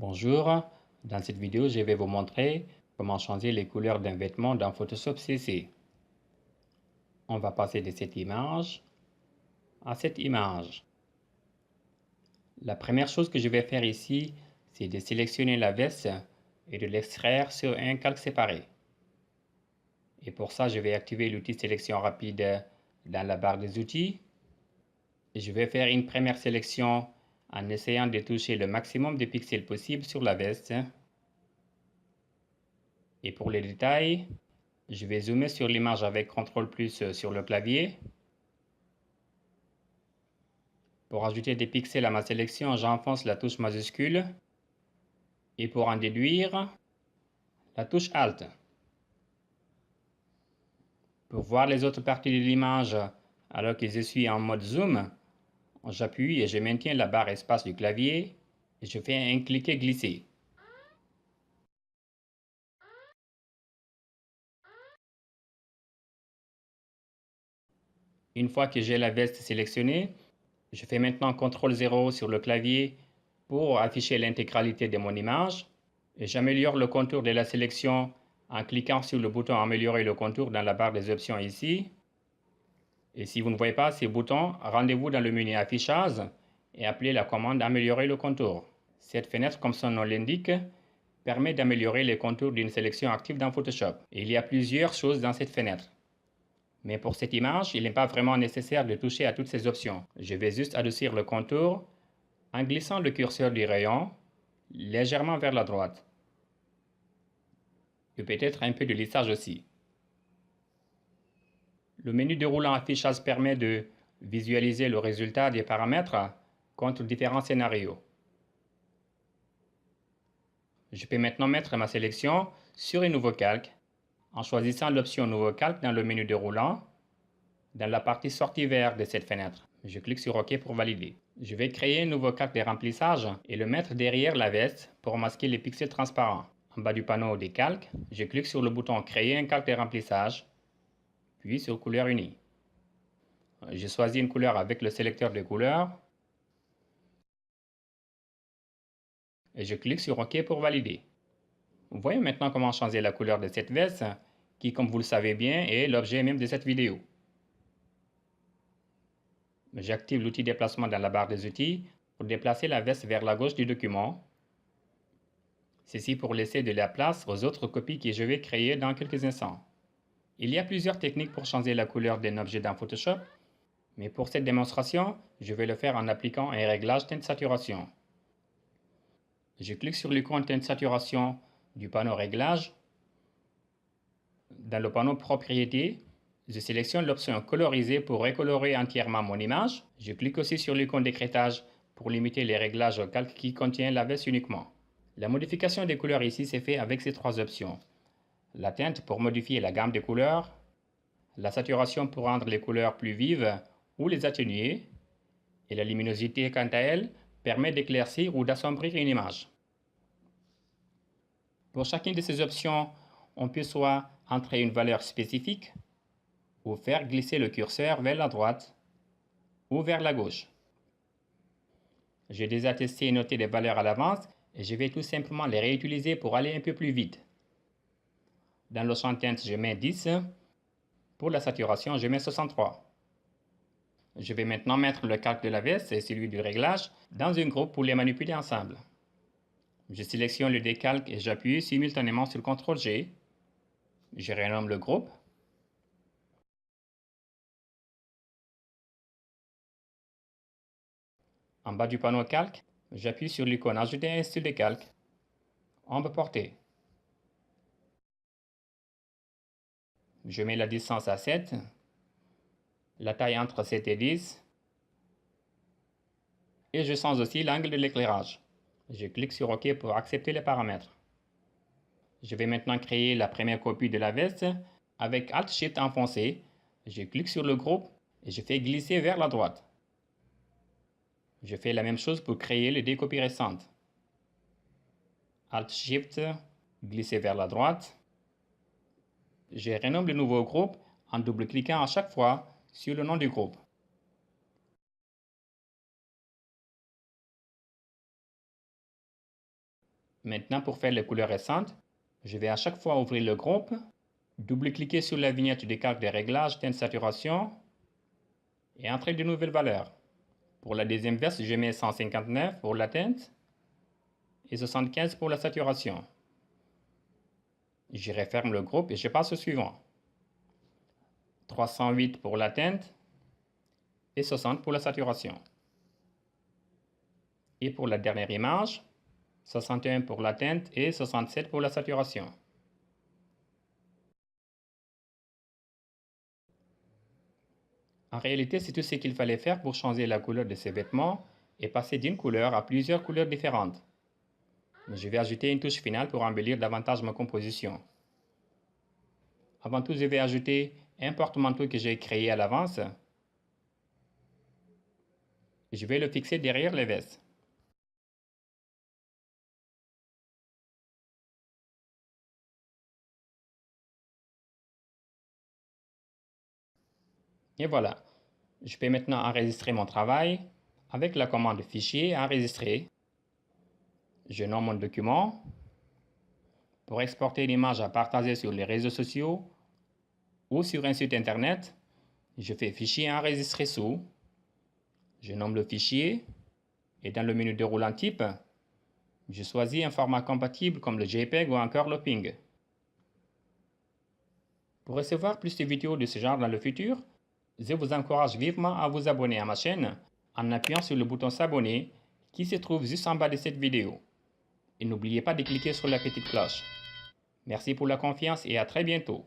Bonjour, dans cette vidéo, je vais vous montrer comment changer les couleurs d'un vêtement dans Photoshop CC. On va passer de cette image à cette image. La première chose que je vais faire ici, c'est de sélectionner la veste et de l'extraire sur un calque séparé. Et pour ça, je vais activer l'outil sélection rapide dans la barre des outils. Et je vais faire une première sélection en essayant de toucher le maximum de pixels possible sur la veste. Et pour les détails, je vais zoomer sur l'image avec CTRL+ sur le clavier. Pour ajouter des pixels à ma sélection, j'enfonce la touche majuscule. Et pour en déduire, la touche Alt. Pour voir les autres parties de l'image alors que je suis en mode zoom, j'appuie et je maintiens la barre espace du clavier et je fais un cliquer glisser. Une fois que j'ai la veste sélectionnée, je fais maintenant CTRL-0 sur le clavier pour afficher l'intégralité de mon image et j'améliore le contour de la sélection en cliquant sur le bouton Améliorer le contour dans la barre des options ici. Et si vous ne voyez pas ces boutons, rendez-vous dans le menu Affichage et appelez la commande Améliorer le contour. Cette fenêtre, comme son nom l'indique, permet d'améliorer les contours d'une sélection active dans Photoshop. Et il y a plusieurs choses dans cette fenêtre. Mais pour cette image, il n'est pas vraiment nécessaire de toucher à toutes ces options. Je vais juste adoucir le contour en glissant le curseur du rayon légèrement vers la droite. Et peut-être un peu de lissage aussi. Le menu déroulant affichage permet de visualiser le résultat des paramètres contre différents scénarios. Je peux maintenant mettre ma sélection sur un nouveau calque en choisissant l'option Nouveau calque dans le menu déroulant, dans la partie sortie vert de cette fenêtre. Je clique sur OK pour valider. Je vais créer un nouveau calque de remplissage et le mettre derrière la veste pour masquer les pixels transparents. En bas du panneau des calques, je clique sur le bouton Créer un calque de remplissage, puis sur Couleur unie. Je choisis une couleur avec le sélecteur de couleurs et je clique sur OK pour valider. Vous voyez maintenant comment changer la couleur de cette veste qui, comme vous le savez bien, est l'objet même de cette vidéo. J'active l'outil déplacement dans la barre des outils pour déplacer la veste vers la gauche du document. Ceci pour laisser de la place aux autres copies que je vais créer dans quelques instants. Il y a plusieurs techniques pour changer la couleur d'un objet dans Photoshop, mais pour cette démonstration, je vais le faire en appliquant un réglage teinte saturation. Je clique sur l'icône teinte saturation du panneau réglage. Dans le panneau propriétés, je sélectionne l'option coloriser pour recolorer entièrement mon image. Je clique aussi sur l'icône d'écrêtage pour limiter les réglages au calque qui contient la veste uniquement. La modification des couleurs ici s'est fait avec ces trois options. La teinte pour modifier la gamme de couleurs, la saturation pour rendre les couleurs plus vives ou les atténuer, et la luminosité quant à elle permet d'éclaircir ou d'assombrir une image. Pour chacune de ces options, on peut soit entrer une valeur spécifique ou faire glisser le curseur vers la droite ou vers la gauche. J'ai déjà testé et noté les valeurs à l'avance et je vais tout simplement les réutiliser pour aller un peu plus vite. Dans le champ teinte, je mets 10. Pour la saturation, je mets 63. Je vais maintenant mettre le calque de la veste et celui du réglage dans un groupe pour les manipuler ensemble. Je sélectionne le décalque et j'appuie simultanément sur CTRL-G. Je renomme le groupe. En bas du panneau calque, j'appuie sur l'icône Ajouter un style de calque. Ombre portée. Je mets la distance à 7, la taille entre 7 et 10, et je change aussi l'angle de l'éclairage. Je clique sur OK pour accepter les paramètres. Je vais maintenant créer la première copie de la veste avec Alt-Shift enfoncé. Je clique sur le groupe et je fais glisser vers la droite. Je fais la même chose pour créer les deux copies récentes. Alt-Shift, glisser vers la droite. Je renomme le nouveau groupe en double-cliquant à chaque fois sur le nom du groupe. Maintenant, pour faire les couleurs récentes, je vais à chaque fois ouvrir le groupe, double-cliquer sur la vignette de carte de réglage teinte saturation et entrer de nouvelles valeurs. Pour la deuxième veste, je mets 159 pour la teinte et 75 pour la saturation. Je referme le groupe et je passe au suivant. 308 pour la teinte et 60 pour la saturation. Et pour la dernière image, 61 pour la teinte et 67 pour la saturation. En réalité, c'est tout ce qu'il fallait faire pour changer la couleur de ces vêtements et passer d'une couleur à plusieurs couleurs différentes. Mais je vais ajouter une touche finale pour embellir davantage ma composition. Avant tout, je vais ajouter un porte-manteau que j'ai créé à l'avance. Je vais le fixer derrière les vestes. Et voilà, je peux maintenant enregistrer mon travail avec la commande Fichier enregistrer. Je nomme mon document. Pour exporter l'image à partager sur les réseaux sociaux ou sur un site internet, je fais Fichier enregistrer sous. Je nomme le fichier et dans le menu déroulant type, je choisis un format compatible comme le JPEG ou encore le PNG. Pour recevoir plus de vidéos de ce genre dans le futur, je vous encourage vivement à vous abonner à ma chaîne en appuyant sur le bouton s'abonner qui se trouve juste en bas de cette vidéo. Et n'oubliez pas de cliquer sur la petite cloche. Merci pour la confiance et à très bientôt.